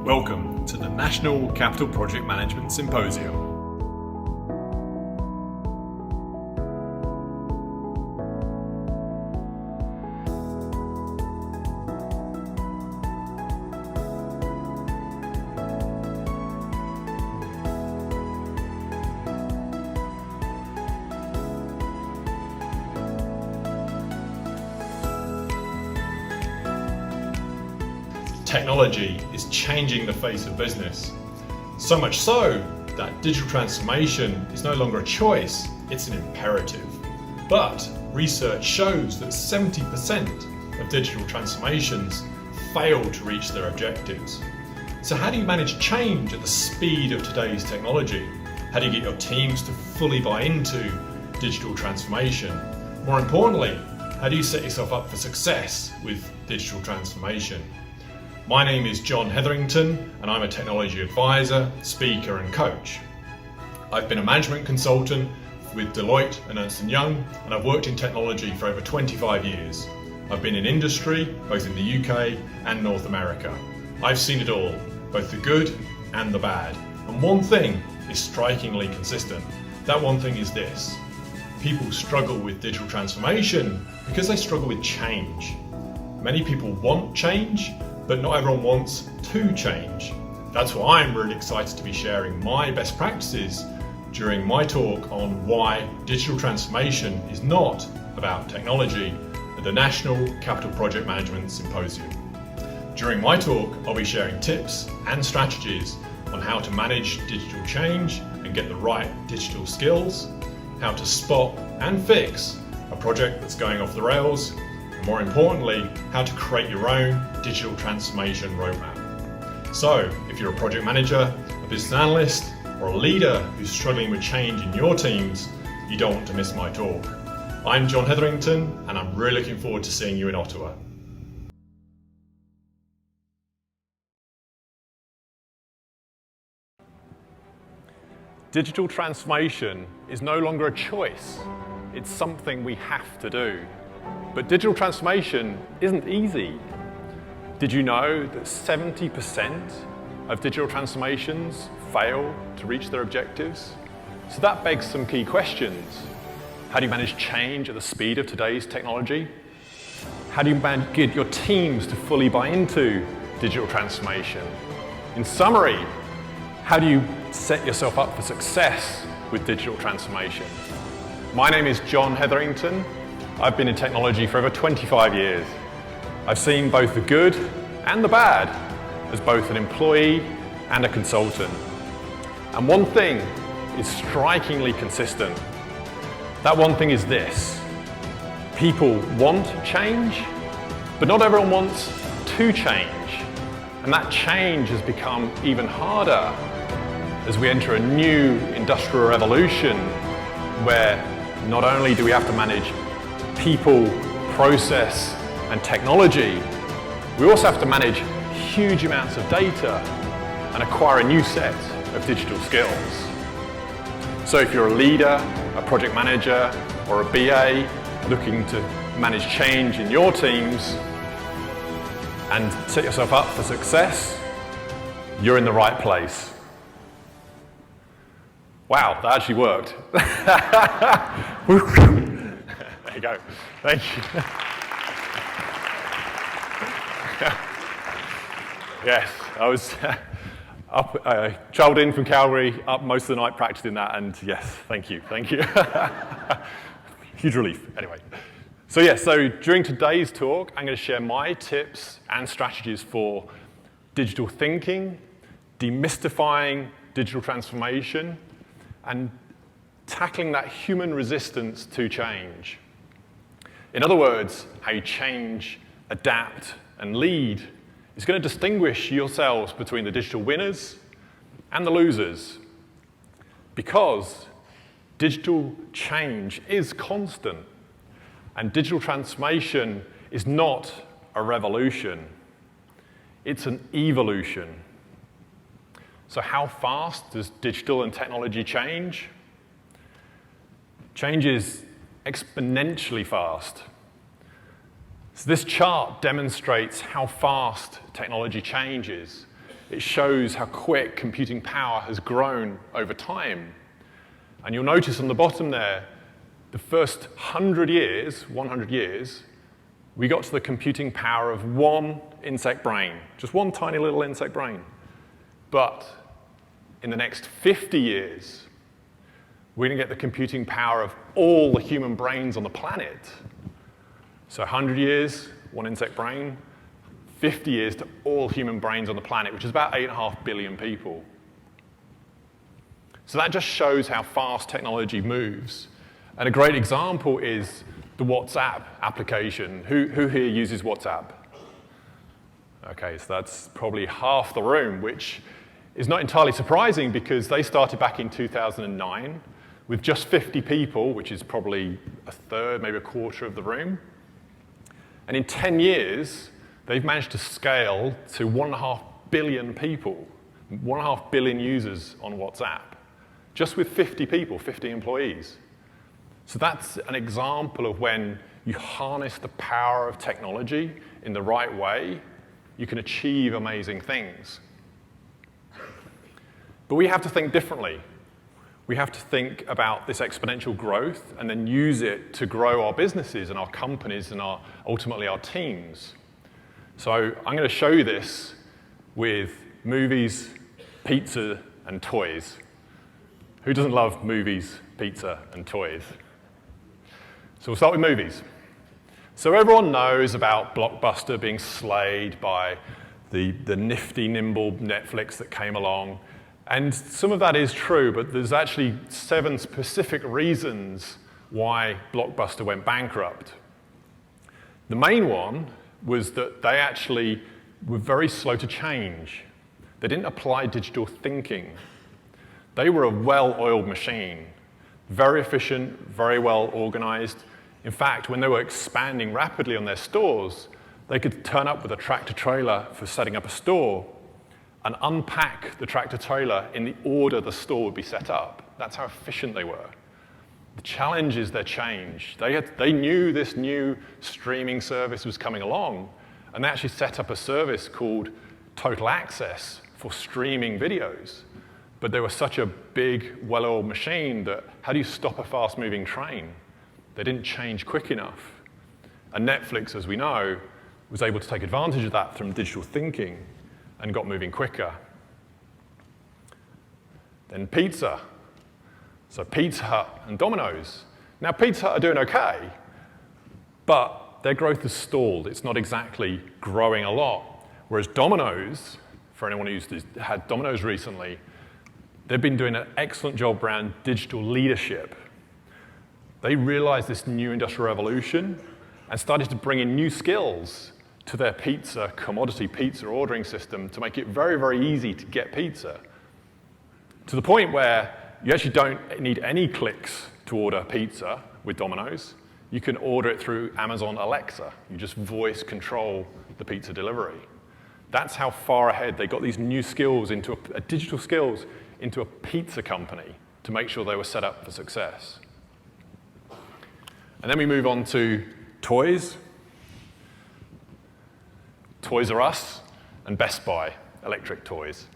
Welcome to the National Capital Project Management Symposium. Technology is changing the face of business. So much so that digital transformation is no longer a choice, it's an imperative. But research shows that 70% of digital transformations fail to reach their objectives. So how do you manage change at the speed of today's technology? How do you get your teams to fully buy into digital transformation? More importantly, how do you set yourself up for success with digital transformation? My name is John Hetherington and I'm a technology advisor, speaker and coach. I've been a management consultant with Deloitte and Ernst & Young and I've worked in technology for over 25 years. I've been in industry, both in the UK and North America. I've seen it all, both the good and the bad. And one thing is strikingly consistent. That one thing is this: people struggle with digital transformation because they struggle with change. Many people want change, but not everyone wants to change. That's why I'm really excited to be sharing my best practices during my talk on why digital transformation is not about technology at the National Capital Project Management Symposium. During my talk, I'll be sharing tips and strategies on how to manage digital change and get the right digital skills, how to spot and fix a project that's going off the rails, more importantly, how to create your own digital transformation roadmap. So, if you're a project manager, a business analyst, or a leader who's struggling with change in your teams, you don't want to miss my talk. I'm John Hetherington, and I'm really looking forward to seeing you in Ottawa. Digital transformation is no longer a choice. It's something we have to do. But digital transformation isn't easy. Did you know that 70% of digital transformations fail to reach their objectives? So that begs some key questions. How do you manage change at the speed of today's technology? How do you get your teams to fully buy into digital transformation? In summary, how do you set yourself up for success with digital transformation? My name is John Hetherington. I've been in technology for over 25 years. I've seen both the good and the bad as both an employee and a consultant. And one thing is strikingly consistent. That one thing is this: people want change, but not everyone wants to change. And that change has become even harder as we enter a new industrial revolution where not only do we have to manage people, process, and technology, we also have to manage huge amounts of data and acquire a new set of digital skills. So if you're a leader, a project manager, or a BA looking to manage change in your teams and set yourself up for success, you're in the right place. Wow, that actually worked. There you go. Thank you. Yes, I was travelled in from Calgary, up most of the night practicing that, and yes, thank you. Huge relief. Anyway, so during today's talk, I'm going to share my tips and strategies for digital thinking, demystifying digital transformation, and tackling that human resistance to change. In other words, how you change, adapt, and lead is going to distinguish yourselves between the digital winners and the losers. Because digital change is constant, and digital transformation is not a revolution. It's an evolution. So how fast does digital and technology change? Change is exponentially fast. So this chart demonstrates how fast technology changes. it shows how quick computing power has grown over time. And you'll notice on the bottom there, the first 100 years, we got to the computing power of one insect brain, just one tiny little insect brain. But in the next 50 years, we're going to get the computing power of all the human brains on the planet. So 100 years, one insect brain, 50 years to all human brains on the planet, which is about 8.5 billion people. So that just shows how fast technology moves. And a great example is the WhatsApp application. Who here uses WhatsApp? Okay, so that's probably half the room, which is not entirely surprising because they started back in 2009 with just 50 people, which is probably a third, maybe a quarter of the room. And in 10 years, they've managed to scale to 1.5 billion people, 1.5 billion users on WhatsApp, just with 50 people, 50 employees. So that's an example of when you harness the power of technology in the right way, you can achieve amazing things. But we have to think differently. We have to think about this exponential growth and then use it to grow our businesses and our companies and ultimately our teams. So I'm going to show you this with movies, pizza, and toys. Who doesn't love movies, pizza, and toys? So we'll start with movies. So everyone knows about Blockbuster being slayed by the nifty, nimble Netflix that came along. And some of that is true, but there's actually 7 specific reasons why Blockbuster went bankrupt. The main one was that they actually were very slow to change. They didn't apply digital thinking. They were a well-oiled machine, very efficient, very well organized. In fact, when they were expanding rapidly on their stores, they could turn up with a tractor-trailer for setting up a store and unpack the tractor-trailer in the order the store would be set up. That's how efficient they were. The challenge is their change. They knew this new streaming service was coming along, and they actually set up a service called Total Access for streaming videos. But they were such a big, well-oiled machine that how do you stop a fast-moving train? They didn't change quick enough. And Netflix, as we know, was able to take advantage of that from digital thinking and got moving quicker. Then pizza. So Pizza Hut and Domino's. Now Pizza Hut are doing okay, but their growth has stalled. It's not exactly growing a lot. Whereas Domino's, for anyone who's had Domino's recently, they've been doing an excellent job around digital leadership. They realized this new industrial revolution and started to bring in new skills to their commodity pizza ordering system to make it very, very easy to get pizza. To the point where you actually don't need any clicks to order pizza with Domino's. You can order it through Amazon Alexa. You just voice control the pizza delivery. That's how far ahead they got these new skills into digital skills into a pizza company to make sure they were set up for success. And then we move on to toys. Toys R Us and Best Buy, electric toys.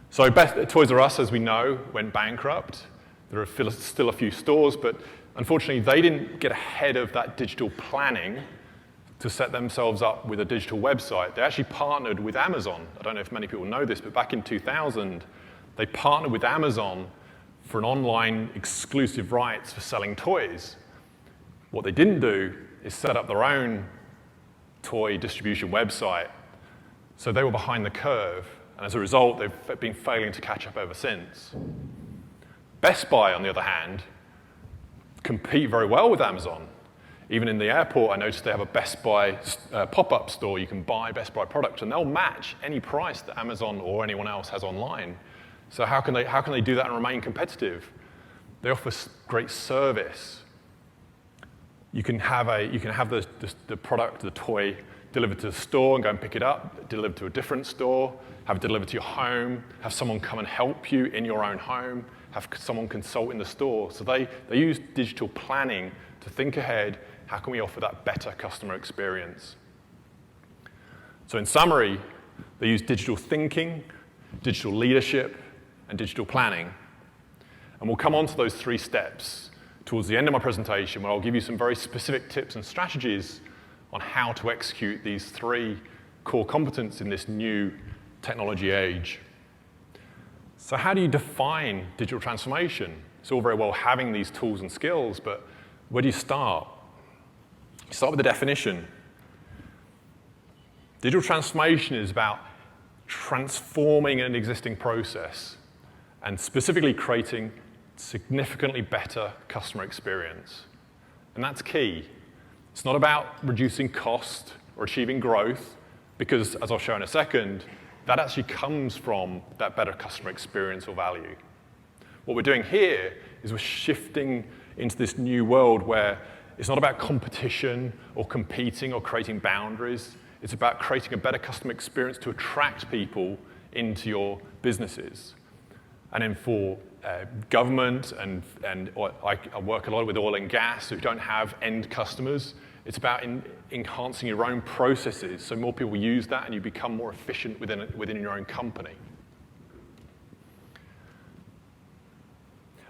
So Toys R Us, as we know, went bankrupt. There are still a few stores, but unfortunately they didn't get ahead of that digital planning to set themselves up with a digital website. They actually partnered with Amazon. I don't know if many people know this, but back in 2000, they partnered with Amazon for an online exclusive rights for selling toys. What they didn't do is set up their own toy distribution website. So they were behind the curve. And as a result, they've been failing to catch up ever since. Best Buy, on the other hand, compete very well with Amazon. Even in the airport, I noticed they have a Best Buy pop-up store. You can buy Best Buy products, and they'll match any price that Amazon or anyone else has online. So how can they do that and remain competitive? They offer great service. You can have the product, the toy, delivered to the store and go and pick it up, delivered to a different store, have it delivered to your home, have someone come and help you in your own home, have someone consult in the store. So they use digital planning to think ahead, how can we offer that better customer experience? So in summary, They use digital thinking, digital leadership, and digital planning. And we'll come on to those 3 steps towards the end of my presentation, where I'll give you some very specific tips and strategies on how to execute these 3 core competencies in this new technology age. So how do you define digital transformation? It's all very well having these tools and skills, but where do you start? You start with the definition. Digital transformation is about transforming an existing process and specifically creating significantly better customer experience. And that's key. It's not about reducing cost or achieving growth, because, as I'll show in a second, that actually comes from that better customer experience or value. What we're doing here is we're shifting into this new world where it's not about competition or competing or creating boundaries. It's about creating a better customer experience to attract people into your businesses. And then for government and I work a lot with oil and gas who don't have end customers, it's about enhancing your own processes so more people use that and you become more efficient within your own company.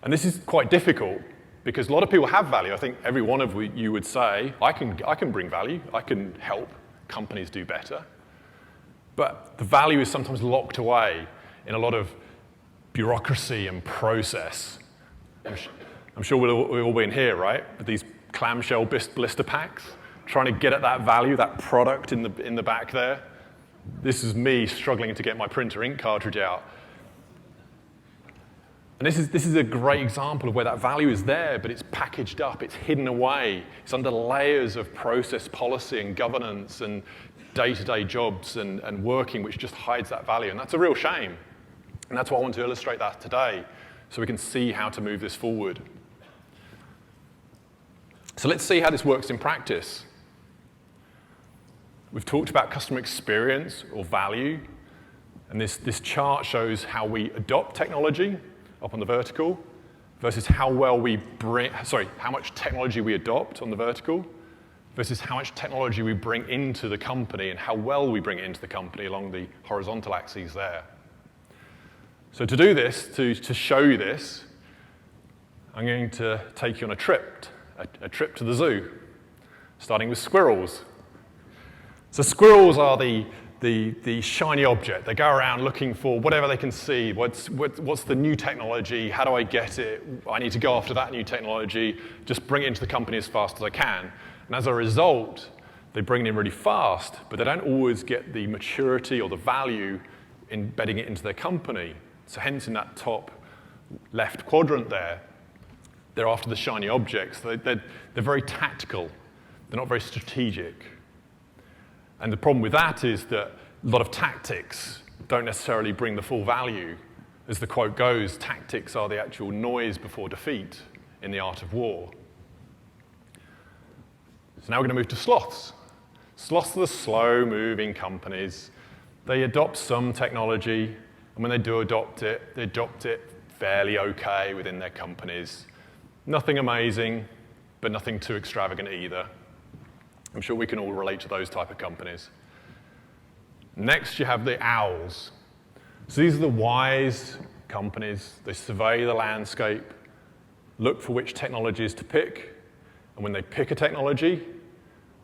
And this is quite difficult because a lot of people have value. I think every one of you would say, I can bring value, I can help companies do better. But the value is sometimes locked away in a lot of bureaucracy and process. I'm sure we've all been here, right? With these clamshell blister packs, trying to get at that value, that product in the back there. This is me struggling to get my printer ink cartridge out. And this is a great example of where that value is there, but it's packaged up, it's hidden away, it's under layers of process policy and governance and day-to-day jobs and working, which just hides that value. And that's a real shame. And that's why I want to illustrate that today, so we can see how to move this forward. So let's see how this works in practice. We've talked about customer experience or value, and this chart shows how we adopt technology up on the vertical versus how much technology we adopt on the vertical versus how much technology we bring into the company and how well we bring it into the company along the horizontal axes there. So to do this, to show you this, I'm going to take you on a trip to the zoo, starting with squirrels. So squirrels are the shiny object. They go around looking for whatever they can see. What's the new technology? How do I get it? I need to go after that new technology. Just bring it into the company as fast as I can. And as a result, they bring it in really fast, but they don't always get the maturity or the value in embedding it into their company. So hence in that top left quadrant there, they're after the shiny objects. They're very tactical. They're not very strategic. And the problem with that is that a lot of tactics don't necessarily bring the full value. As the quote goes, tactics are the actual noise before defeat in the art of war. So now we're going to move to sloths. Sloths are the slow-moving companies. They adopt some technology, and when they do adopt it, they adopt it fairly okay within their companies. Nothing amazing, but nothing too extravagant either. I'm sure we can all relate to those type of companies. Next, you have the owls. So these are the wise companies. They survey the landscape, look for which technologies to pick, and when they pick a technology,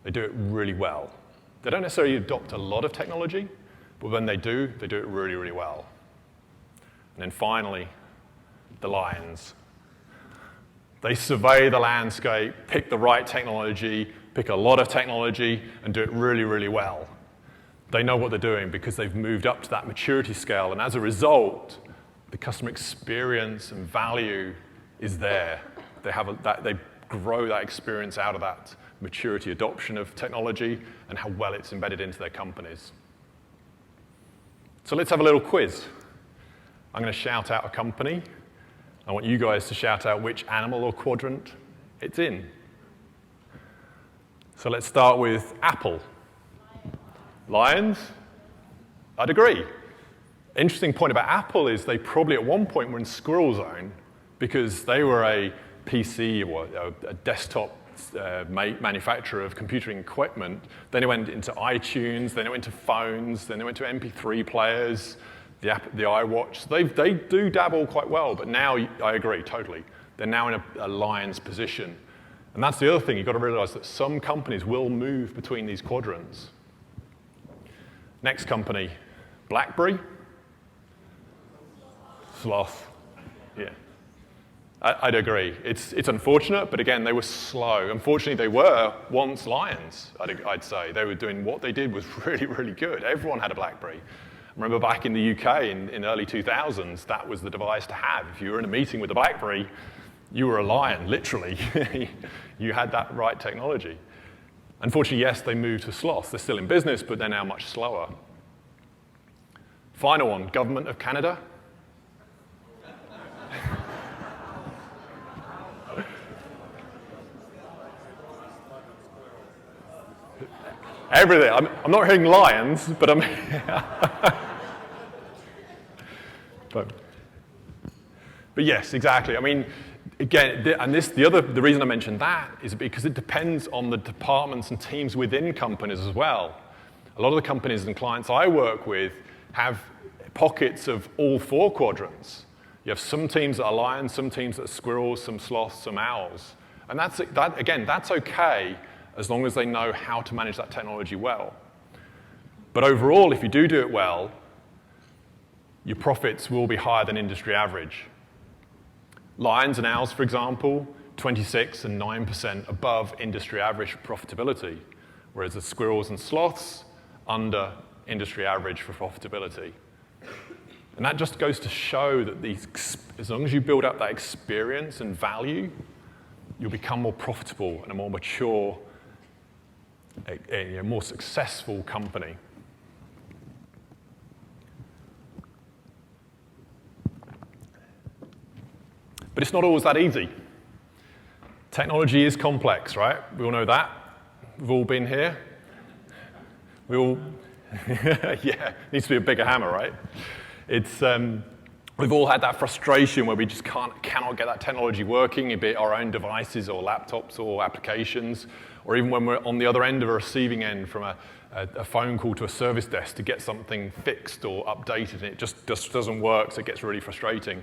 they do it really well. They don't necessarily adopt a lot of technology, but when they do it really, really well. And then finally, the lions. They survey the landscape, pick the right technology, pick a lot of technology, and do it really, really well. They know what they're doing because they've moved up to that maturity scale, and as a result, the customer experience and value is there. They grow that experience out of that maturity adoption of technology and how well it's embedded into their companies. So let's have a little quiz. I'm going to shout out a company. I want you guys to shout out which animal or quadrant it's in. So let's start with Apple. Lions? I'd agree. Interesting point about Apple is they probably at one point were in squirrel zone because they were a PC or a desktop manufacturer of computing equipment. Then it went into iTunes, then it went to phones, then it went to MP3 players, the iWatch. They do dabble quite well, but now, I agree, totally. They're now in a lion's position. And that's the other thing, you've got to realize that some companies will move between these quadrants. Next company, BlackBerry. Sloth, yeah. I'd agree. It's unfortunate, but again, they were slow. Unfortunately, they were once lions, I'd say. They were doing what they did was really, really good. Everyone had a BlackBerry. I remember back in the UK in early 2000s, that was the device to have. If you were in a meeting with a BlackBerry, you were a lion, literally. You had that right technology. Unfortunately, yes, they moved to sloth. They're still in business, but they're now much slower. Final one, Government of Canada. Everything. I'm not hearing lions, but I'm. but yes, exactly. I mean, again, the reason I mentioned that is because it depends on the departments and teams within companies as well. A lot of the companies and clients I work with have pockets of all four quadrants. You have some teams that are lions, some teams that are squirrels, some sloths, some owls. And that's okay as long as they know how to manage that technology well. But overall, if you do it well, your profits will be higher than industry average. Lions and owls, for example, 26 and 9% above industry average for profitability, whereas the squirrels and sloths, under industry average for profitability. And that just goes to show that as long as you build up that experience and value, you'll become more profitable and a more mature, a more successful company. But it's not always that easy. Technology is complex, right? We all know that. We've all been here. We all, yeah, needs to be a bigger hammer, right? We've all had that frustration where we just cannot get that technology working, be it our own devices or laptops or applications, or even when we're on the other end of a receiving end from a phone call to a service desk to get something fixed or updated, and it just doesn't work, so it gets really frustrating.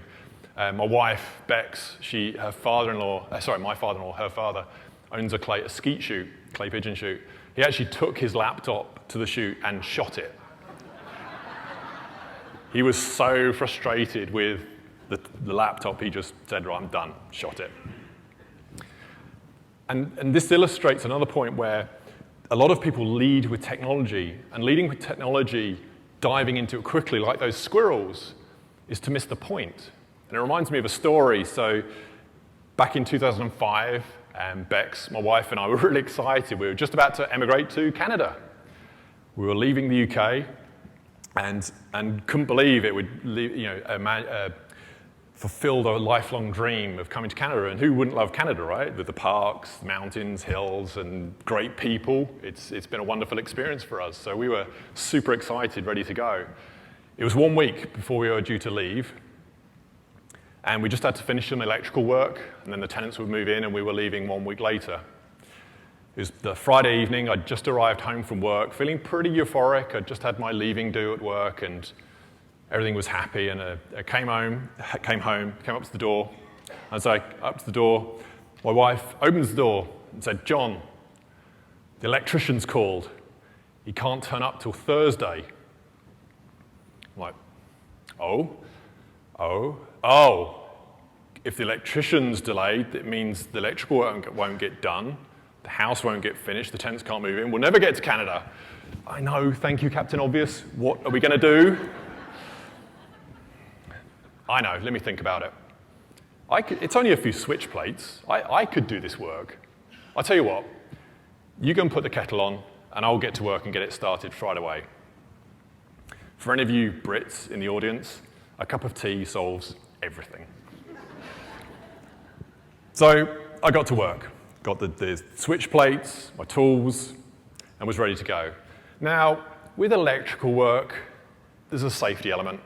My wife, Bex, my father-in-law, her father, owns a skeet shoot, clay pigeon shoot. He actually took his laptop to the shoot and shot it. He was so frustrated with the laptop, he just said, right, I'm done, shot it. And this illustrates another point where a lot of people lead with technology, and leading with technology, diving into it quickly, like those squirrels, is to miss the point. And it reminds me of a story. So back in 2005, Bex, my wife, and I were really excited. We were just about to emigrate to Canada. We were leaving the UK, and couldn't believe it would fulfilled a lifelong dream of coming to Canada. And who wouldn't love Canada, right? With the parks, mountains, hills, and great people. It's been a wonderful experience for us. So we were super excited, ready to go. It was 1 week before we were due to leave. And we just had to finish some electrical work, and then the tenants would move in, and we were leaving 1 week later. It was the Friday evening. I'd just arrived home from work, feeling pretty euphoric. I'd just had my leaving due at work, and everything was happy. And I came up to the door. As I up to the door, my wife opens the door and said, "John, the electrician's called. He can't turn up till Thursday." I'm like, oh. If the electrician's delayed, it means the electrical work won't get done, the house won't get finished, the tenants can't move in, we'll never get to Canada. I know, thank you, Captain Obvious. What are we going to do? I know, let me think about it. It's only a few switch plates. I could do this work. I'll tell you what, you go and put the kettle on, and I'll get to work and get it started right away. For any of you Brits in the audience, a cup of tea solves everything. So I got to work, got the switch plates, my tools, and was ready to go. Now, with electrical work, there's a safety element.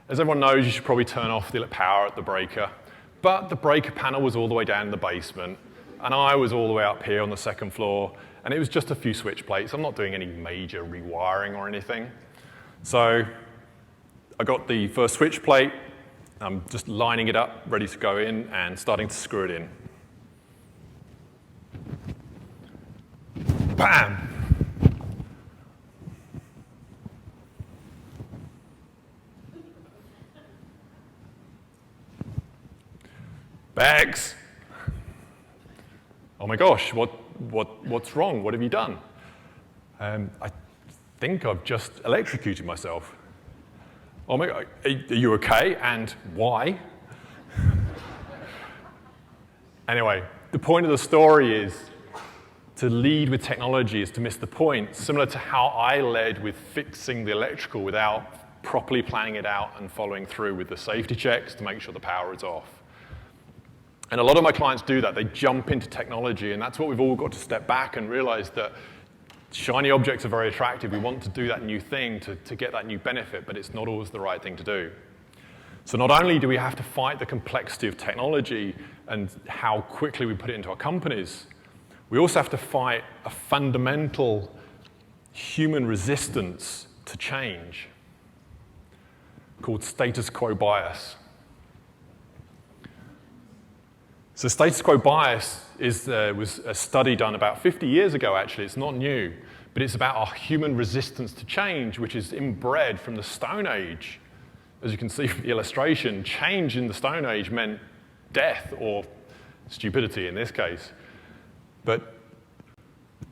As everyone knows, you should probably turn off the power at the breaker, but the breaker panel was all the way down in the basement. and I was all the way up here on the second floor, and it was just a few switch plates. I'm not doing any major rewiring or anything. So I got the first switch plate. I'm just lining it up, ready to go in, and starting to screw it in. Bam! Bags! Oh my gosh, what's wrong? What have you done? I think I've just electrocuted myself. Oh my God, are you okay? And why? Anyway, the point of the story is to lead with technology is to miss the point, similar to how I led with fixing the electrical without properly planning it out and following through with the safety checks to make sure the power is off. And a lot of my clients do that. They jump into technology, and that's what we've all got to step back and realize that shiny objects are very attractive. We want to do that new thing to get that new benefit, but it's not always the right thing to do. So not only do we have to fight the complexity of technology and how quickly we put it into our companies, we also have to fight a fundamental human resistance to change called status quo bias. So status quo bias was a study done about 50 years ago, actually. It's not new, but it's about our human resistance to change, which is inbred from the Stone Age. As you can see from the illustration, change in the Stone Age meant death or stupidity in this case. But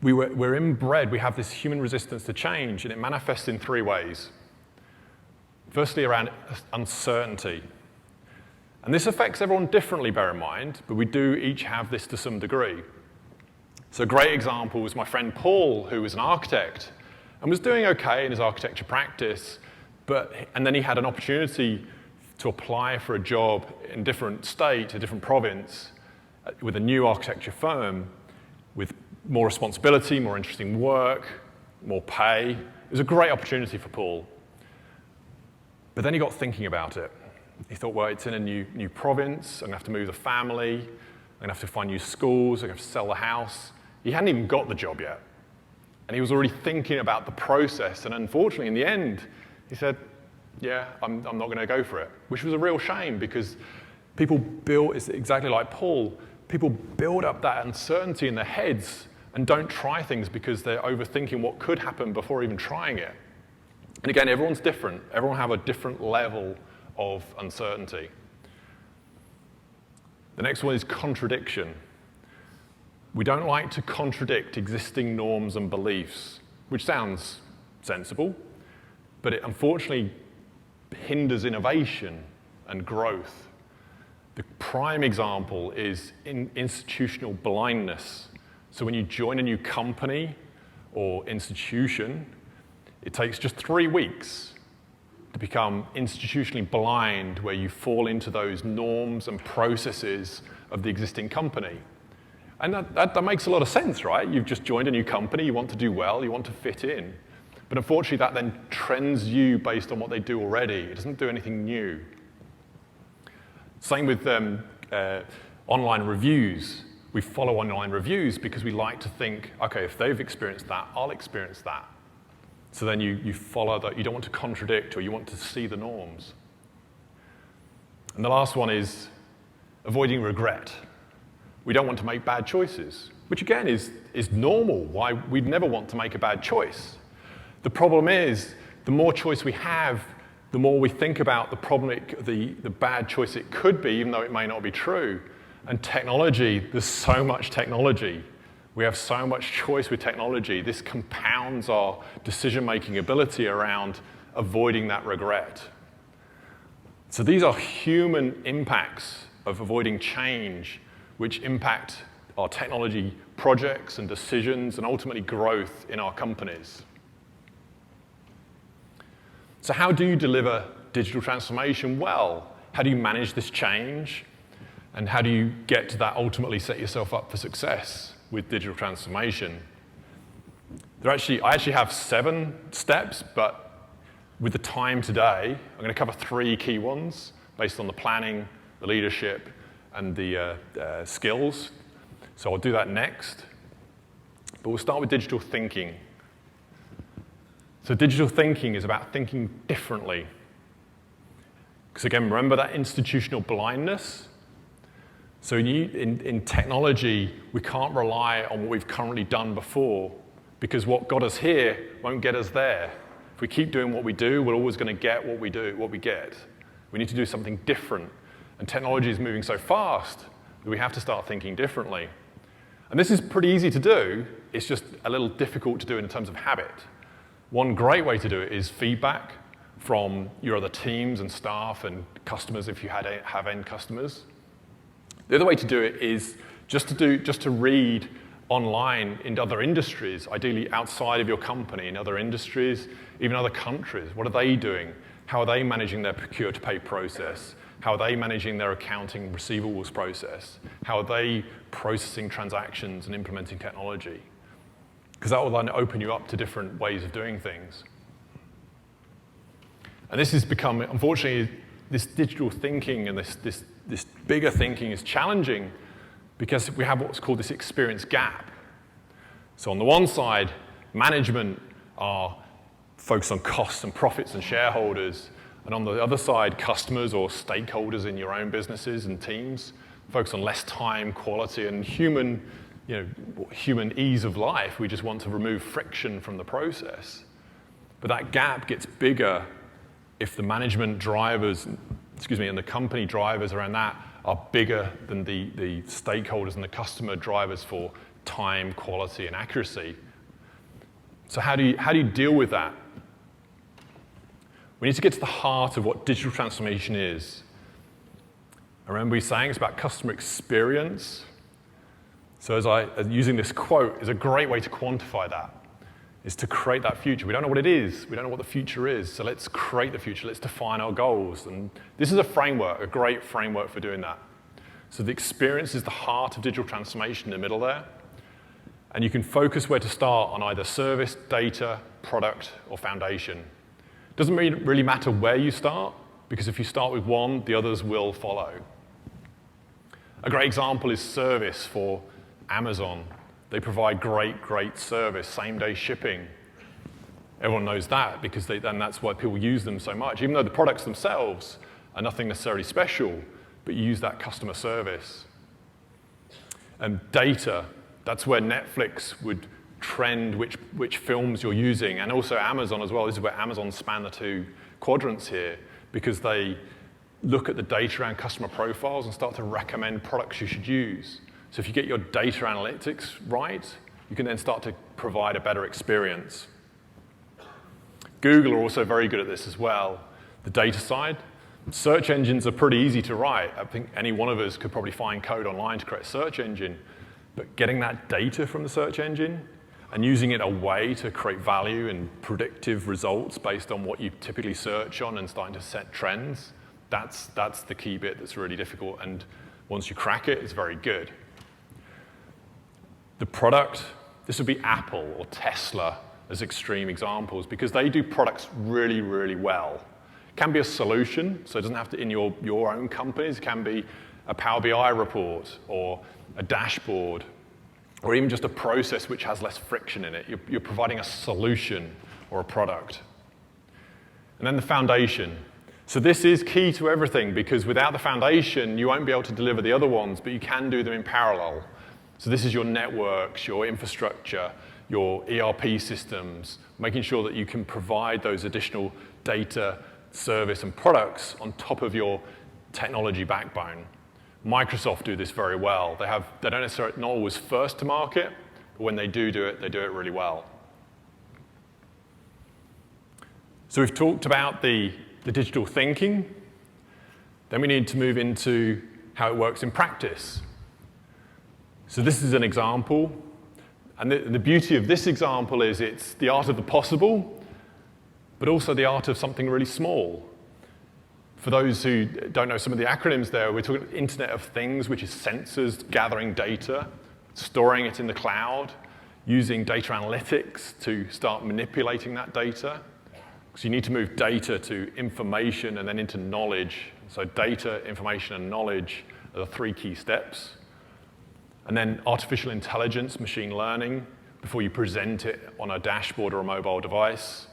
we're inbred. We have this human resistance to change, and it manifests in three ways. Firstly, around uncertainty. And this affects everyone differently, bear in mind, but we do each have this to some degree. So a great example was my friend Paul, who was an architect and was doing okay in his architecture practice, and then he had an opportunity to apply for a job in a different state, a different province, with a new architecture firm, with more responsibility, more interesting work, more pay. It was a great opportunity for Paul. But then he got thinking about it. He thought, well, it's in a new province. I'm going to have to move the family. I'm going to have to find new schools. I'm going to have to sell the house. He hadn't even got the job yet. And he was already thinking about the process. And unfortunately, in the end, he said, yeah, I'm not going to go for it, which was a real shame because people it's exactly like Paul, people build up that uncertainty in their heads and don't try things because they're overthinking what could happen before even trying it. And again, everyone's different. Everyone have a different level of uncertainty. The next one is contradiction. We don't like to contradict existing norms and beliefs, which sounds sensible, but it unfortunately hinders innovation and growth. The prime example is institutional blindness. So when you join a new company or institution, it takes just 3 weeks to become institutionally blind, where you fall into those norms and processes of the existing company. And that makes a lot of sense, right? You've just joined a new company, you want to do well, you want to fit in. But unfortunately, that then trends you based on what they do already. It doesn't do anything new. Same with online reviews. We follow online reviews because we like to think, okay, if they've experienced that, I'll experience that. So then you follow that. You don't want to contradict, or you want to see the norms. And the last one is avoiding regret. We don't want to make bad choices, which again is normal. Why we'd never want to make a bad choice. The problem is, the more choice we have, the more we think about the problem, the bad choice it could be, even though it may not be true. And technology, there's so much technology. We have so much choice with technology. This compounds our decision-making ability around avoiding that regret. So these are human impacts of avoiding change, which impact our technology projects and decisions and ultimately growth in our companies. So how do you deliver digital transformation well? How do you manage this change? And how do you get to that, ultimately set yourself up for success with digital transformation? I actually have 7 steps, but with the time today, I'm going to cover 3 key ones based on the planning, the leadership, and the skills. So I'll do that next. But we'll start with digital thinking. So digital thinking is about thinking differently. Because again, remember that institutional blindness? So in technology, we can't rely on what we've currently done before, because what got us here won't get us there. If we keep doing what we do, we're always going to get what we get. We need to do something different. And technology is moving so fast that we have to start thinking differently. And this is pretty easy to do. It's just a little difficult to do in terms of habit. One great way to do it is feedback from your other teams and staff and customers if you have end customers. The other way to do it is just to read online in other industries, ideally outside of your company, in other industries, even other countries. What are they doing? How are they managing their procure-to-pay process? How are they managing their accounting receivables process? How are they processing transactions and implementing technology? Because that will then open you up to different ways of doing things. And this has become, unfortunately, this digital thinking and this bigger thinking is challenging because we have what's called this experience gap. So on the one side, management are focused on costs and profits and shareholders, and on the other side, customers or stakeholders in your own businesses and teams focus on less time, quality, and human ease of life. We just want to remove friction from the process. But that gap gets bigger if the management drivers, and the company drivers around that are bigger than the stakeholders and the customer drivers for time, quality, and accuracy. So how do you deal with that? We need to get to the heart of what digital transformation is. I remember we saying it's about customer experience. So using this quote is a great way to quantify that, is to create that future. We don't know what it is. We don't know what the future is. So let's create the future. Let's define our goals. And this is a framework, a great framework for doing that. So the experience is the heart of digital transformation in the middle there. And you can focus where to start on either service, data, product, or foundation. It doesn't really matter where you start, because if you start with one, the others will follow. A great example is service for Amazon. They provide great service, same-day shipping. Everyone knows that because then that's why people use them so much, even though the products themselves are nothing necessarily special, but you use that customer service. And data, that's where Netflix would trend which films you're using, and also Amazon as well. This is where Amazon span the two quadrants here, because they look at the data around customer profiles and start to recommend products you should use. So if you get your data analytics right, you can then start to provide a better experience. Google are also very good at this as well, the data side. Search engines are pretty easy to write. I think any one of us could probably find code online to create a search engine, but getting that data from the search engine and using it a way to create value and predictive results based on what you typically search on and starting to set trends, that's the key bit that's really difficult. And once you crack it, it's very good. The product, this would be Apple or Tesla as extreme examples, because they do products really, really well. It can be a solution, so it doesn't have to in your own companies. It can be a Power BI report or a dashboard, or even just a process which has less friction in it. You're providing a solution or a product. And then the foundation. So this is key to everything, because without the foundation, you won't be able to deliver the other ones, but you can do them in parallel. So this is your networks, your infrastructure, your ERP systems, making sure that you can provide those additional data, service, and products on top of your technology backbone. Microsoft do this very well. They don't necessarily not always first to market, but when they do it, they do it really well. So we've talked about the digital thinking. Then we need to move into how it works in practice. So this is an example. And the beauty of this example is it's the art of the possible, but also the art of something really small. For those who don't know some of the acronyms there, we're talking Internet of Things, which is sensors gathering data, storing it in the cloud, using data analytics to start manipulating that data. So you need to move data to information and then into knowledge. So data, information, and knowledge are the three key steps. And then artificial intelligence, machine learning, before you present it on a dashboard or a mobile device,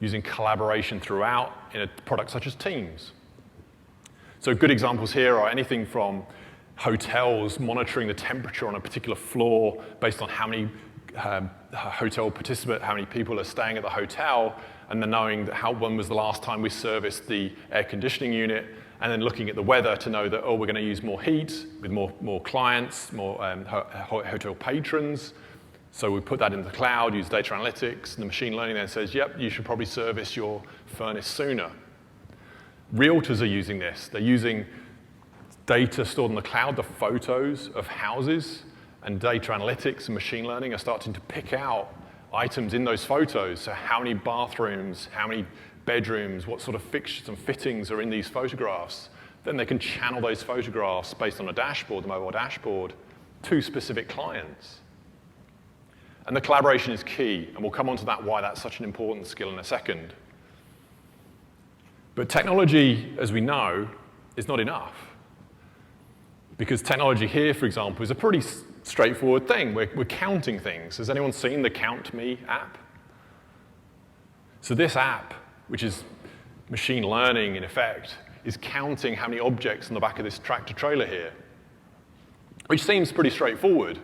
using collaboration throughout in a product such as Teams. So good examples here are anything from hotels monitoring the temperature on a particular floor based on how many hotel participants, how many people are staying at the hotel, and then knowing that when was the last time we serviced the air conditioning unit, and then looking at the weather to know that, oh, we're going to use more heat with more clients, more hotel patrons. So we put that into the cloud, use data analytics, and the machine learning then says, yep, you should probably service your furnace sooner. Realtors are using this. They're using data stored in the cloud, the photos of houses, and data analytics and machine learning are starting to pick out items in those photos. So how many bathrooms, how many bedrooms, what sort of fixtures and fittings are in these photographs. Then they can channel those photographs based on a dashboard, the mobile dashboard, to specific clients. And the collaboration is key, and we'll come on to that, why that's such an important skill in a second. But technology, as we know, is not enough. Because technology here, for example, is a pretty straightforward thing. We're counting things. Has anyone seen the Count Me app? So this app, which is machine learning in effect, is counting how many objects on the back of this tractor trailer here, which seems pretty straightforward.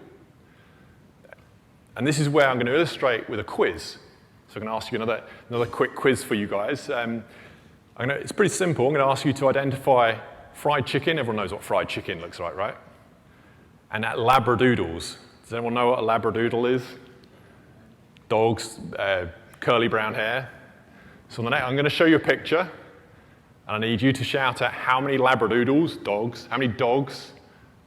And this is where I'm going to illustrate with a quiz. So I'm going to ask you another quick quiz for you guys. It's pretty simple. I'm going to ask you to identify fried chicken. Everyone knows what fried chicken looks like, right? And labradoodles. Does anyone know what a labradoodle is? Dogs, curly brown hair. So I'm going to show you a picture, and I need you to shout out how many labradoodles, dogs, how many dogs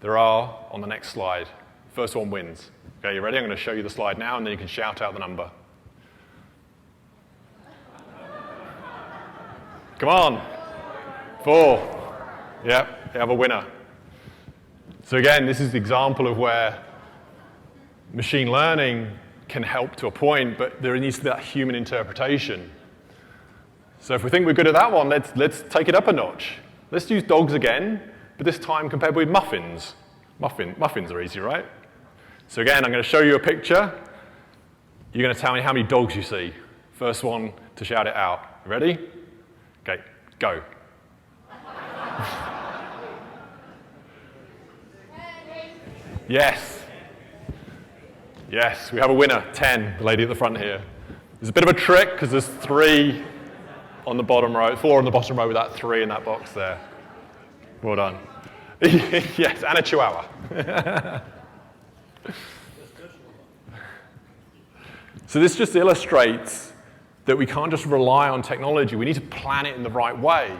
there are on the next slide. First one wins. Okay, you ready? I'm going to show you the slide now, and then you can shout out the number. Come on. 4. Yep, you have a winner. So again, this is the example of where machine learning can help to a point, but there needs to be that human interpretation. So if we think we're good at that one, let's take it up a notch. Let's use dogs again, but this time compared with muffins. Muffins are easy, right? So again, I'm going to show you a picture. You're going to tell me how many dogs you see. First one to shout it out. You ready? Okay, go. Yes. Yes, we have a winner, 10, the lady at the front here. There's a bit of a trick because there's 3 on the bottom row, 4 on the bottom row with that 3 in that box there. Well done. Yes, and a chihuahua. So this just illustrates that we can't just rely on technology. We need to plan it in the right way.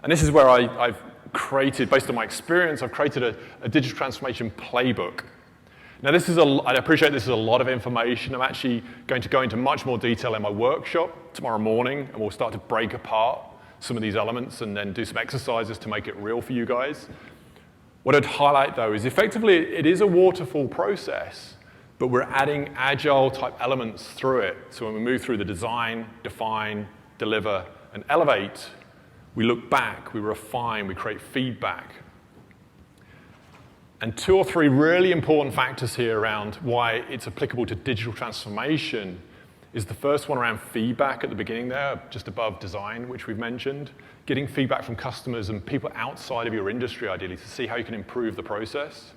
And this is where I've created, based on my experience, I've created a digital transformation playbook. Now I appreciate this is a lot of information. I'm actually going to go into much more detail in my workshop tomorrow morning, and we'll start to break apart some of these elements and then do some exercises to make it real for you guys. What I'd highlight, though, is effectively it is a waterfall process, but we're adding agile type elements through it. So when we move through the design, define, deliver, and elevate, we look back, we refine, we create feedback. And 2 or 3 really important factors here around why it's applicable to digital transformation is the first one around feedback at the beginning there, just above design, which we've mentioned. Getting feedback from customers and people outside of your industry, ideally, to see how you can improve the process.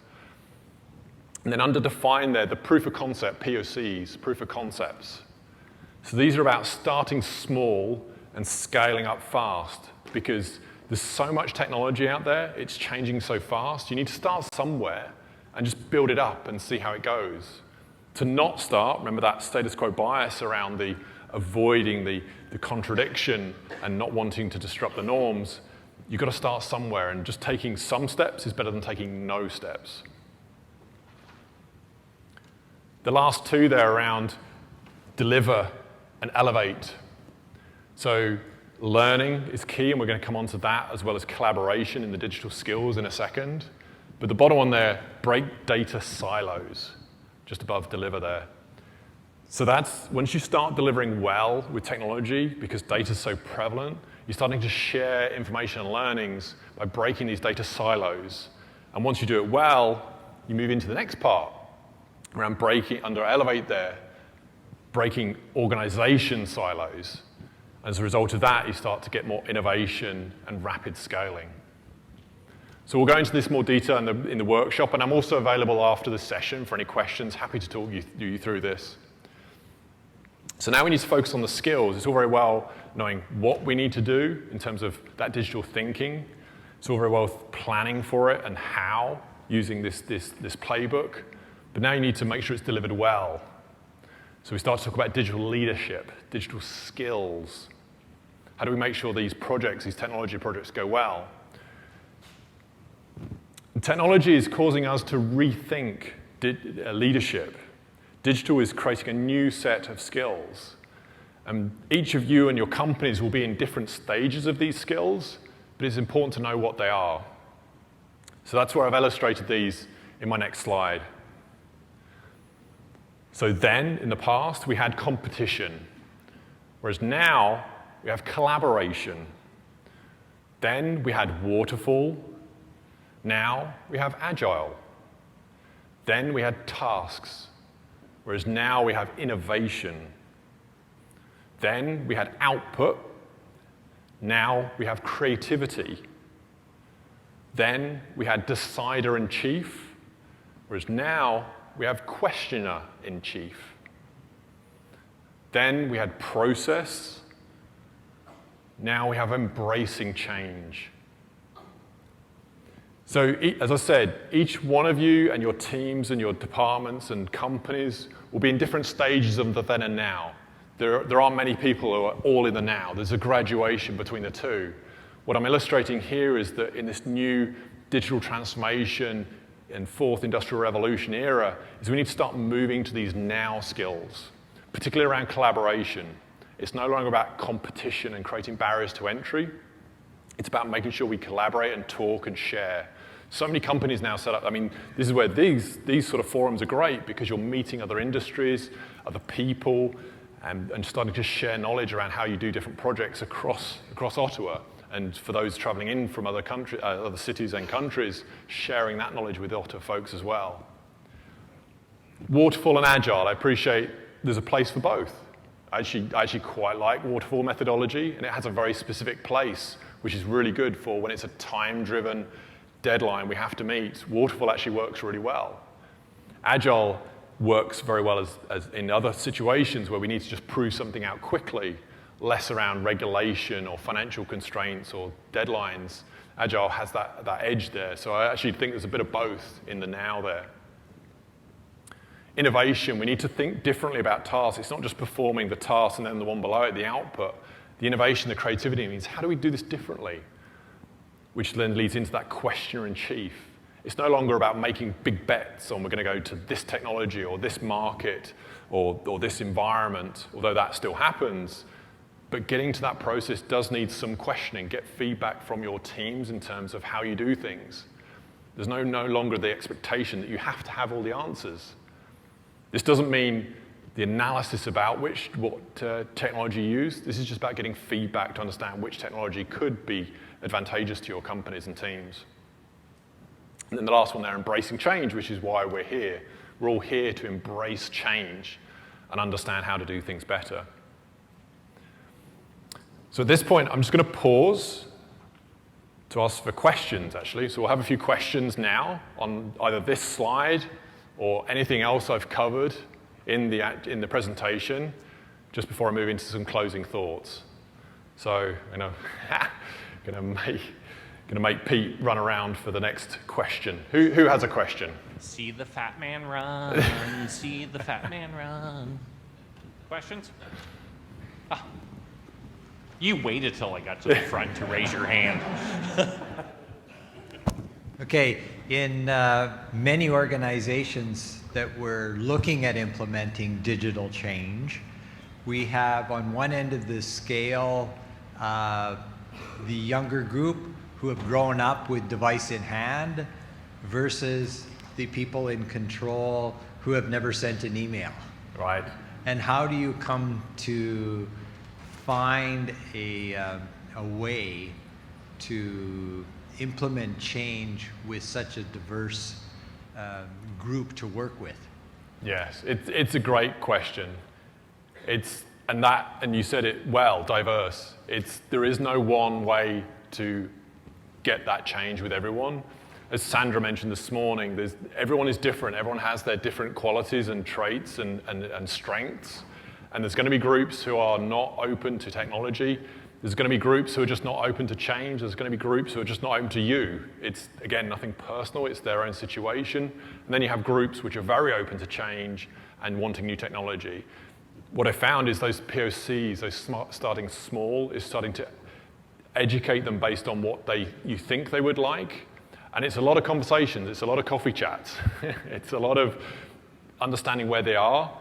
And then under define there, the proof of concept, POCs, proof of concepts. So these are about starting small and scaling up fast, because there's so much technology out there, it's changing so fast. You need to start somewhere and just build it up and see how it goes. To not start, remember that status quo bias around the avoiding the contradiction and not wanting to disrupt the norms, you've got to start somewhere, and just taking some steps is better than taking no steps. The last 2 there around deliver and elevate. So learning is key, and we're going to come on to that, as well as collaboration in the digital skills in a second. But the bottom one there, break data silos, just above deliver there. So that's, once you start delivering well with technology, because data is so prevalent, you're starting to share information and learnings by breaking these data silos. And once you do it well, you move into the next part around breaking, under Elevate there, breaking organization silos. As a result of that, you start to get more innovation and rapid scaling. So we'll go into this more detail in the workshop, and I'm also available after the session for any questions. Happy to talk you through this. So now we need to focus on the skills. It's all very well knowing what we need to do in terms of that digital thinking. It's all very well planning for it and how, using this playbook. But now you need to make sure it's delivered well. So we start to talk about digital leadership, digital skills. How do we make sure these projects, these technology projects, go well? Technology is causing us to rethink leadership. Digital is creating a new set of skills. And each of you and your companies will be in different stages of these skills, but it's important to know what they are. So that's where I've illustrated these in my next slide. So then, in the past, we had competition, whereas now we have collaboration. Then we had waterfall. Now we have agile. Then we had tasks, whereas now we have innovation. Then we had output. Now we have creativity. Then we had decider in chief, whereas now we have questioner in chief. Then we had process. Now we have embracing change. So, as I said, each one of you and your teams and your departments and companies will be in different stages of the then and now. There are many people who are all in the now. There's a graduation between the two. What I'm illustrating here is that in this new digital transformation and fourth industrial revolution era, is we need to start moving to these now skills, particularly around collaboration. It's no longer about competition and creating barriers to entry. It's about making sure we collaborate and talk and share. So many companies now set up, I mean, this is where these sort of forums are great because you're meeting other industries, other people, and starting to share knowledge around how you do different projects across Ottawa. And for those traveling in from other cities and countries, sharing that knowledge with Ottawa folks as well. Waterfall and agile, I appreciate there's a place for both. I actually quite like waterfall methodology, and it has a very specific place, which is really good for when it's a time-driven deadline we have to meet. Waterfall actually works really well. Agile works very well as in other situations where we need to just prove something out quickly, less around regulation or financial constraints or deadlines. Agile has that edge there. So I actually think there's a bit of both in the now there. Innovation, we need to think differently about tasks. It's not just performing the task and then the one below it, the output. The innovation, the creativity means how do we do this differently? Which then leads into that questioner in chief. It's no longer about making big bets on we're going to go to this technology or this market or this environment, although that still happens. But getting to that process does need some questioning. Get feedback from your teams in terms of how you do things. There's no longer the expectation that you have to have all the answers. This doesn't mean the analysis about what technology you use. This is just about getting feedback to understand which technology could be advantageous to your companies and teams. And then the last one there, embracing change, which is why we're here. We're all here to embrace change and understand how to do things better. So at this point, I'm just going to pause to ask for questions, actually. So we'll have a few questions now on either this slide or anything else I've covered in the presentation, just before I move into some closing thoughts. So, going to make Pete run around for the next question. Who has a question? See the fat man run, see the fat man run. Questions? Ah. You waited till I got to the front to raise your hand. Okay, in many organizations that were looking at implementing digital change, we have on one end of the scale the younger group who have grown up with device in hand versus the people in control who have never sent an email. Right. And how do you come to find a way to implement change with such a diverse group to work with? Yes, it's a great question. And you said it well, diverse. There is no one way to get that change with everyone. As Sandra mentioned this morning, everyone is different. Everyone has their different qualities and traits and strengths. And there's going to be groups who are not open to technology. There's going to be groups who are just not open to change. There's going to be groups who are just not open to you. It's, again, nothing personal. It's their own situation. And then you have groups which are very open to change and wanting new technology. What I found is those POCs, starting small, is starting to educate them based on what you think they would like. And it's a lot of conversations. It's a lot of coffee chats. It's a lot of understanding where they are.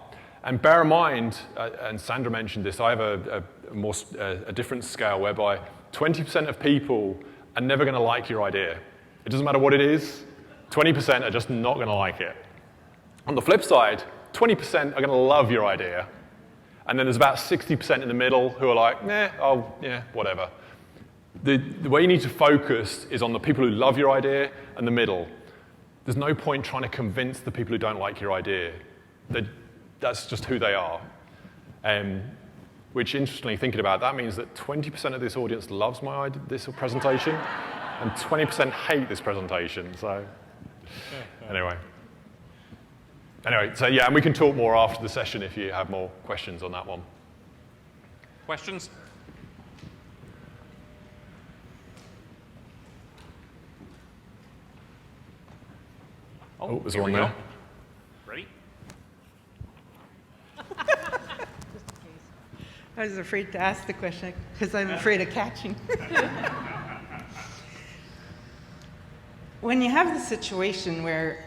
And bear in mind, and Sandra mentioned this, I have a different scale whereby 20% of people are never going to like your idea. It doesn't matter what it is, 20% are just not going to like it. On the flip side, 20% are going to love your idea. And then there's about 60% in the middle who are like, nah, oh, yeah, whatever. The way you need to focus is on the people who love your idea and the middle. There's no point trying to convince the people who don't like your idea. That's just who they are. Which, interestingly, thinking about that means that 20% of this audience loves this presentation, and 20% hate this presentation. So, anyway, so yeah, and we can talk more after the session if you have more questions on that one. Questions? Oh, there's here one we there. go. Ready? I was afraid to ask the question because I'm afraid of catching. When you have the situation where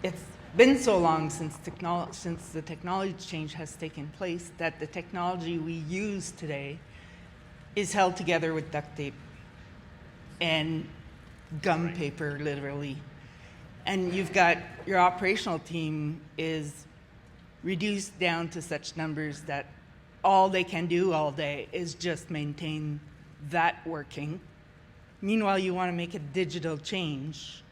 it's been so long since the technology change has taken place that the technology we use today is held together with duct tape and gum paper, literally. And you've got your operational team is reduced down to such numbers that all they can do all day is just maintain that working. Meanwhile, you want to make a digital change.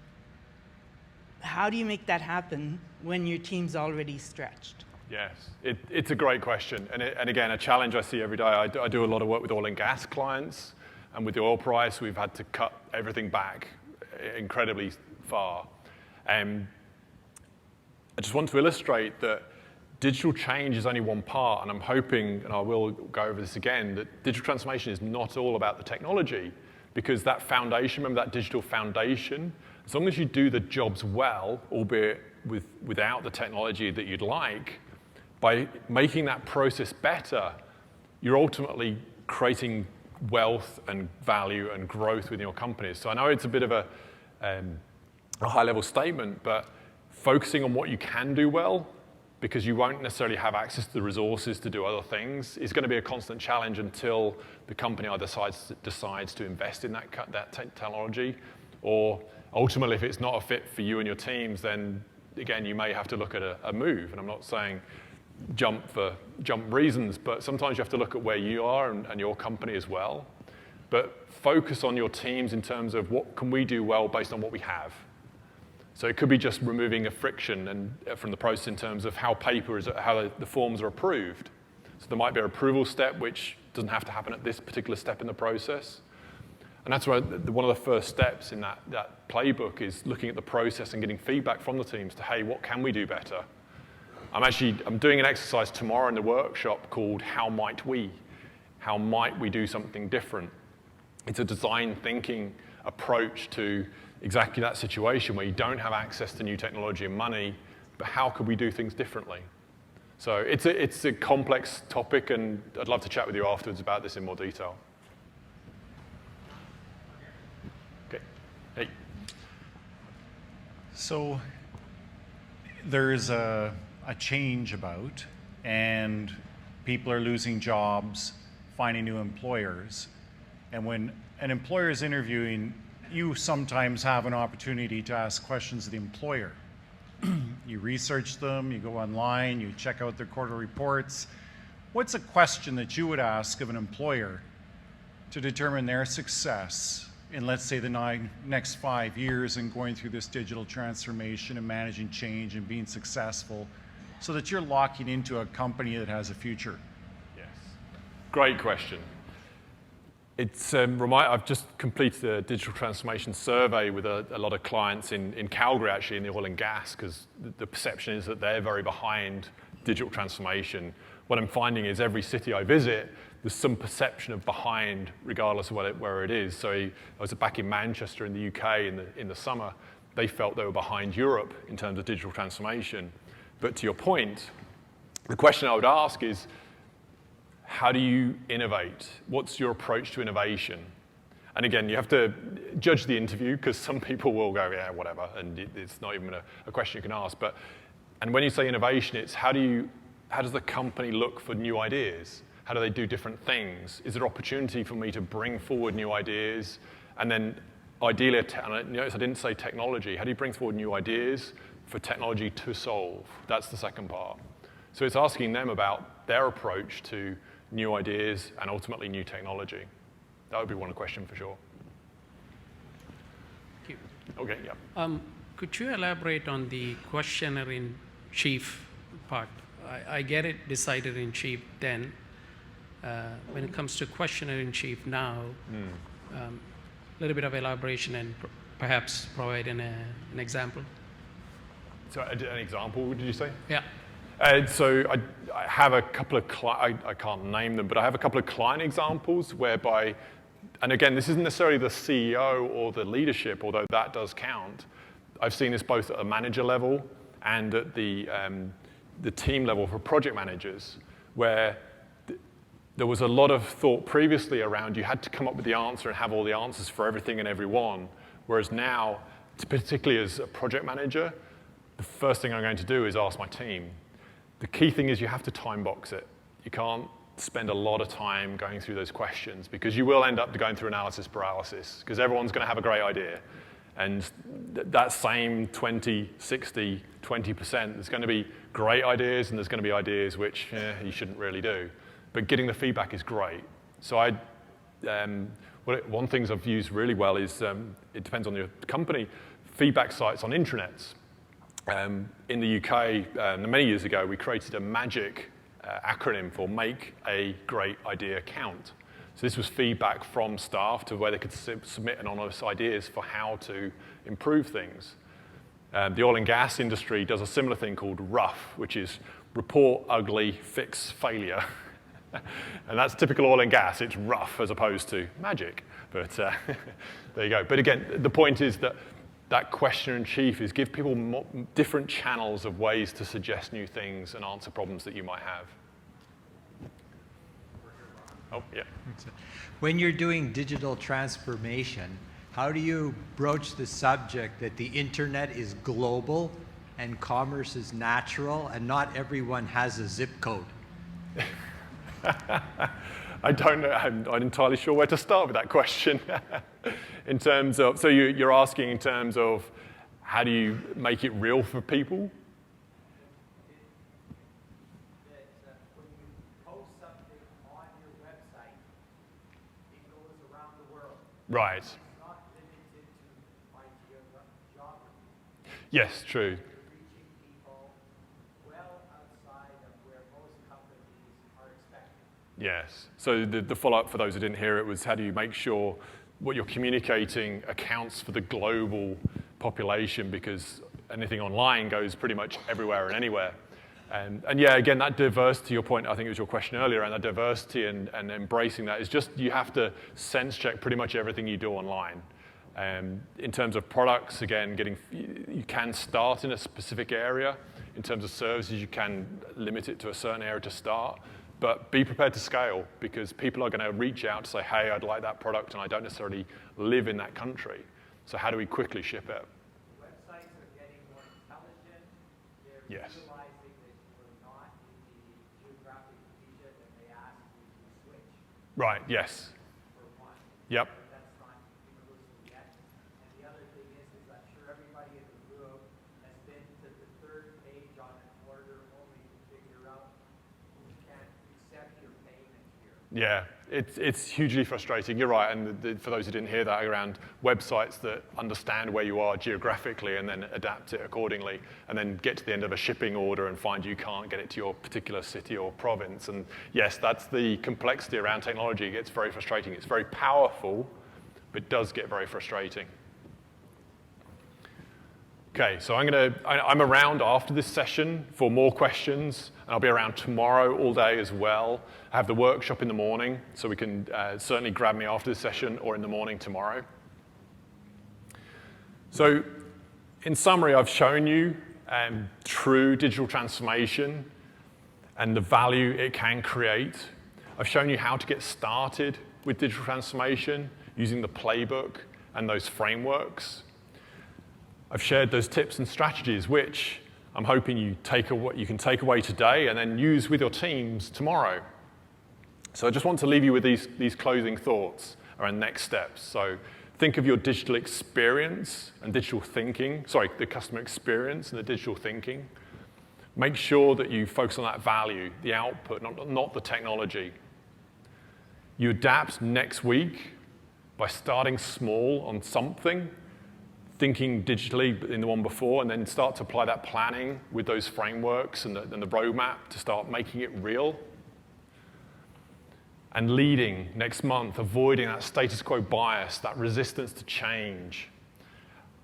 How do you make that happen when your team's already stretched? Yes, it's a great question. And again, a challenge I see every day. I do a lot of work with oil and gas clients. And with the oil price, we've had to cut everything back incredibly far. I just want to illustrate that digital change is only one part, and I'm hoping, and I will go over this again, that digital transformation is not all about the technology, because that foundation, remember that digital foundation, as long as you do the jobs well, albeit without the technology that you'd like, by making that process better, you're ultimately creating wealth and value and growth within your companies. So I know it's a bit of a high-level statement, but focusing on what you can do well, because you won't necessarily have access to the resources to do other things, is going to be a constant challenge until the company either decides to invest in that technology, or ultimately, if it's not a fit for you and your teams, then again, you may have to look at a move. And I'm not saying jump for jump reasons, but sometimes you have to look at where you are and your company as well. But focus on your teams in terms of what can we do well based on what we have. So it could be just removing a friction from the process in terms of how the forms are approved. So there might be an approval step which doesn't have to happen at this particular step in the process. And that's why one of the first steps in that playbook is looking at the process and getting feedback from the teams to, hey, what can we do better? I'm doing an exercise tomorrow in the workshop called How Might We? How might we do something different? It's a design thinking approach to exactly that situation where you don't have access to new technology and money, but how could we do things differently? So it's a complex topic, and I'd love to chat with you afterwards about this in more detail. Okay. Hey. So there's a change about, and people are losing jobs, finding new employers. And when an employer is interviewing, you sometimes have an opportunity to ask questions of the employer. You research them, you go online, you check out their quarterly reports. What's a question that you would ask of an employer to determine their success in let's say the next 5 years and going through this digital transformation and managing change and being successful so that you're locking into a company that has a future? Yes. Great question. It's I've just completed a digital transformation survey with a lot of clients in Calgary, actually, in the oil and gas, because the perception is that they're very behind digital transformation. What I'm finding is every city I visit, there's some perception of behind, regardless of where it is. So I was back in Manchester in the UK in the summer. They felt they were behind Europe in terms of digital transformation. But to your point, the question I would ask is, how do you innovate? What's your approach to innovation? And again, you have to judge the interview, because some people will go, yeah, whatever, and it's not even a question you can ask. And when you say innovation, it's how does the company look for new ideas? How do they do different things? Is there opportunity for me to bring forward new ideas? And then ideally, notice I didn't say technology. How do you bring forward new ideas for technology to solve? That's the second part. So it's asking them about their approach to new ideas and ultimately new technology. That would be one question for sure. Thank you. Okay, yeah. Could you elaborate on the questionnaire in chief part? I get it, decided in chief then. When it comes to questionnaire in chief now, a little bit of elaboration and perhaps provide an example. So an example, did you say? Yeah. So I have a couple of I can't name them, but I have a couple of client examples whereby, and again, this isn't necessarily the CEO or the leadership, although that does count. I've seen this both at a manager level and at the team level for project managers, where there was a lot of thought previously around you had to come up with the answer and have all the answers for everything and everyone, whereas now, particularly as a project manager, the first thing I'm going to do is ask my team. The key thing is you have to time box it. You can't spend a lot of time going through those questions, because you will end up going through analysis paralysis, because everyone's going to have a great idea. And that same 20, 60, 20%, there's going to be great ideas and there's going to be ideas which you shouldn't really do. But getting the feedback is great. So one thing I've used really well is, it depends on your company, feedback sites on intranets. In the UK, many years ago, we created a magic acronym for Make a Great Idea Count. So this was feedback from staff to where they could submit anonymous ideas for how to improve things. The oil and gas industry does a similar thing called RUF, which is Report Ugly, Fix Failure. And that's typical oil and gas. It's rough as opposed to magic. But there you go. But again, the point is that question in chief is give people different channels of ways to suggest new things and answer problems that you might have. Oh, yeah. When you're doing digital transformation, how do you broach the subject that the internet is global and commerce is natural and not everyone has a zip code? I don't know. I'm not entirely sure where to start with that question. In terms of, so you're asking in terms of how do you make it real for people? When you post something on your website, it goes around the world. Right. It's not limited to my geography. Yes, true. You're reaching people well outside of where most companies are expecting. Yes. So the follow-up for those who didn't hear it was how do you make sure what you're communicating accounts for the global population, because anything online goes pretty much everywhere and anywhere. And yeah, again, that diversity, your point, I think it was your question earlier, and that diversity and embracing that is just, you have to sense check pretty much everything you do online. In terms of products, again, you can start in a specific area. In terms of services, you can limit it to a certain area to start. But be prepared to scale, because people are going to reach out to say, hey, I'd like that product, and I don't necessarily live in that country. So how do we quickly ship it? Websites are getting more intelligent. They're Yes. realizing that you're not in the geographic region and they ask you to switch Right, yes. for one. Yep. That's not universal yet. And the other thing is I'm sure everybody in the room has been to the third page on an order only to figure out who can't accept your payment here. Yeah, it's hugely frustrating. You're right, and for those who didn't hear that, around websites that understand where you are geographically and then adapt it accordingly, and then get to the end of a shipping order and find you can't get it to your particular city or province. And yes, that's the complexity around technology. It gets very frustrating. It's very powerful, but it does get very frustrating. Okay, so I'm around after this session for more questions, and I'll be around tomorrow all day as well. I have the workshop in the morning, so we can certainly grab me after this session or in the morning tomorrow. So in summary, I've shown you true digital transformation and the value it can create. I've shown you how to get started with digital transformation using the playbook and those frameworks. I've shared those tips and strategies which I'm hoping you can take away today and then use with your teams tomorrow. So I just want to leave you with these closing thoughts around next steps. So think of your digital experience and digital thinking, the customer experience and the digital thinking. Make sure that you focus on that value, the output, not the technology. You adapt next week by starting small on something, thinking digitally in the one before, and then start to apply that planning with those frameworks and the roadmap to start making it real. And leading next month, avoiding that status quo bias, that resistance to change.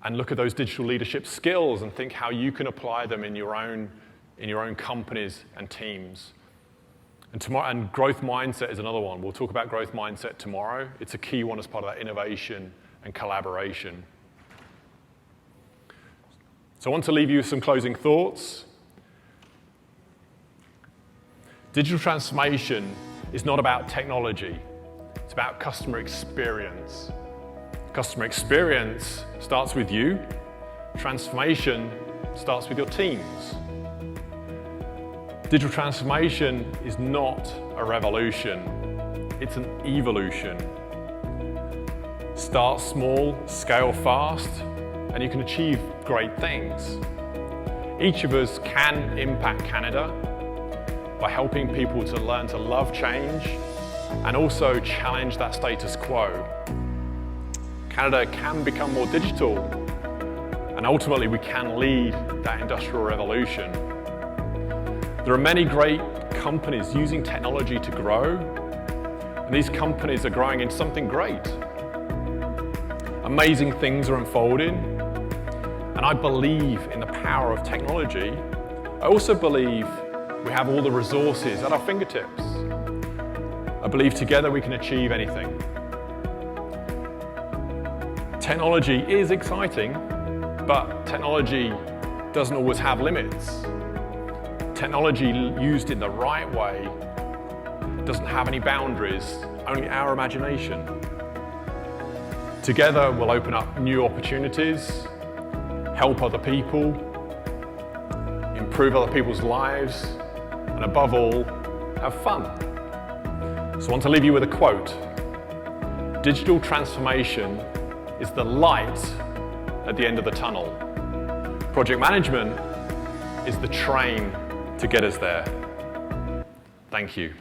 And look at those digital leadership skills and think how you can apply them in your own companies and teams. And growth mindset is another one. We'll talk about growth mindset tomorrow. It's a key one as part of that innovation and collaboration. So I want to leave you with some closing thoughts. Digital transformation is not about technology. It's about customer experience. Customer experience starts with you. Transformation starts with your teams. Digital transformation is not a revolution. It's an evolution. Start small, scale fast, and you can achieve great things. Each of us can impact Canada by helping people to learn to love change and also challenge that status quo. Canada can become more digital, and ultimately we can lead that industrial revolution. There are many great companies using technology to grow, and these companies are growing into something great. Amazing things are unfolding, and I believe in the power of technology. I also believe we have all the resources at our fingertips. I believe together we can achieve anything. Technology is exciting, but technology doesn't always have limits. Technology used in the right way doesn't have any boundaries, only our imagination. Together we'll open up new opportunities, help other people, improve other people's lives, and above all, have fun. So I want to leave you with a quote. Digital transformation is the light at the end of the tunnel. Project management is the train to get us there. Thank you.